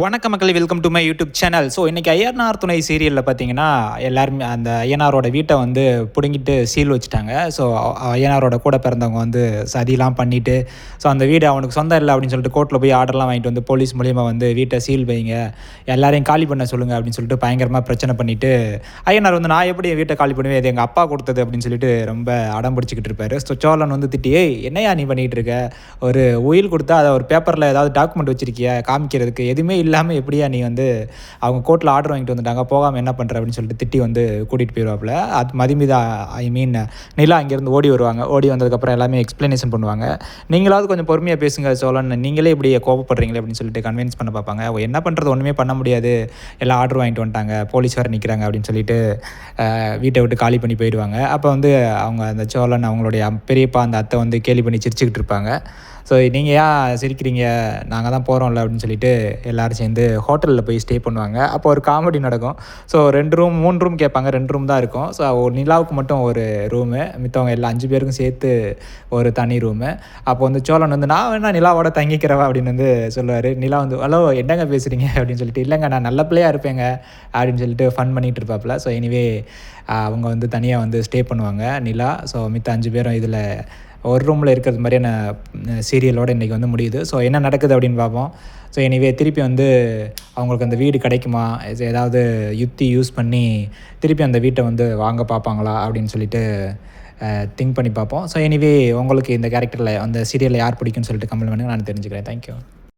வணக்க மக்களே, welcome to my YouTube channel. So இன்றைக்கி ஐயனார் துணை சீரியலில் பார்த்தீங்கன்னா எல்லாருமே அந்த ஐயனாரோட வீட்டை வந்து பிடுங்கிட்டு சீல் வச்சுட்டாங்க. ஸோ ஐயனாரோட கூட பிறந்தவங்க வந்து சதிலாம் பண்ணிவிட்டு ஸோ அந்த வீடு அவனுக்கு சொந்தம் இல்லை அப்படின்னு சொல்லிட்டு கோர்ட்டில் போய் ஆர்டர்லாம் வாங்கிட்டு வந்து போலீஸ் மூலியமாக வந்து வீட்டை சீல் வைங்க, எல்லாரையும் காலி பண்ண சொல்லுங்கள் அப்படின்னு சொல்லிட்டு பயங்கரமாக பிரச்சனை பண்ணிவிட்டு ஐயனார் வந்து நான் எப்படி என் வீட்டை காலி பண்ணுவேன், இது எங்கள் அப்பா கொடுத்தது அப்படின்னு சொல்லிட்டு ரொம்ப அடம் பிடிச்சிக்கிட்டு இருப்பார். ஸோ சோழன் வந்து திட்டி, என்னையா நீ பண்ணிகிட்டு இருக்க, ஒரு உயில் கொடுத்தா அதை ஒரு பேப்பரில் ஏதாவது டாக்குமெண்ட் வச்சிருக்கியா காமிக்கிறதுக்கு, எதுவுமே இல்லாமல் எப்படியா நீ வந்து அவங்க கோர்ட்டில் ஆர்டர் வாங்கிட்டு வந்துட்டாங்க, போகாமல் என்ன பண்ணுற அப்படின்னு சொல்லிட்டு திட்டி வந்து கூட்டிகிட்டு போயிடுவாப்புல. அது மதிமிதா நிலா அங்கேருந்து ஓடி வருவாங்க. ஓடி வந்ததுக்கப்புறம் எல்லாமே எக்ஸ்ப்ளனேஷன் பண்ணுவாங்க. நீங்களாவது கொஞ்சம் பொறுமையாக பேசுங்க சோழன், நீங்களே இப்படி கோவப்படுறீங்களே அப்படின்னு சொல்லிட்டு கன்வின்ஸ் பண்ண பார்ப்பாங்க. என்ன பண்ணுறது, ஒன்றுமே பண்ண முடியாது, எல்லாம் ஆர்டர் வாங்கிட்டு வந்துட்டாங்க, போலீஸ் வேறு நிற்கிறாங்க அப்படின்னு சொல்லிட்டு வீட்டை விட்டு காலி பண்ணி போயிடுவாங்க. அப்போ வந்து அவங்க அந்த சோழன் அவங்களுடைய பெரியப்பா அந்த அத்தை வந்து கேலி பண்ணி சிரிச்சுக்கிட்டு இருப்பாங்க. ஸோ நீங்கள் ஏன் சிரிக்கிறீங்க, நாங்கள் தான் போகிறோம்ல அப்படின்னு சொல்லிட்டு எல்லோரும் சேர்ந்து ஹோட்டலில் போய் ஸ்டே பண்ணுவாங்க. அப்போ ஒரு காமெடி நடக்கும். ஸோ 2 ரூம் 3 ரூம் கேட்பாங்க, 2 ரூம் தான் இருக்கும். ஸோ நிலாவுக்கு மட்டும் ஒரு ரூமு, மித்தவங்க எல்லா 5 பேருக்கும் சேர்த்து ஒரு தனி ரூமு. அப்போ வந்து சோழன் வந்து நான் வேணா நிலாவோட தங்கிக்கிறவா அப்படின்னு வந்து சொல்லுவார். நிலா வந்து ஹலோ என்னங்க பேசுகிறீங்க அப்படின்னு சொல்லிட்டு, இல்லைங்க நான் நல்ல பிள்ளையாக இருப்பேங்க அப்படின்னு சொல்லிட்டு ஃபன் பண்ணிகிட்டு இருப்பாப்புல. ஸோ எனிவே அவங்க வந்து தனியாக வந்து ஸ்டே பண்ணுவாங்க நிலா. ஸோ மித்த 5 பேரும் இதில் ஒரு ரூமில் இருக்கிறது மாதிரியான சீரியலோடு இன்றைக்கி வந்து முடியுது. ஸோ என்ன நடக்குது அப்படின்னு பார்ப்போம். ஸோ எனிவே திருப்பி வந்து அவங்களுக்கு அந்த வீடு கிடைக்குமா, ஏதாவது யுக்தி யூஸ் பண்ணி திருப்பி அந்த வீட்டை வந்து வாங்க பார்ப்பாங்களா அப்படின்னு சொல்லிட்டு திங்க் பண்ணி பார்ப்போம். ஸோ எனிவே உங்களுக்கு இந்த கேரக்டரில் அந்த சீரியலில் யார் பிடிக்கும்னு சொல்லிட்டு கமெண்ட் பண்ணுங்கள், நான் தெரிஞ்சுக்கிறேன். தேங்க்யூ.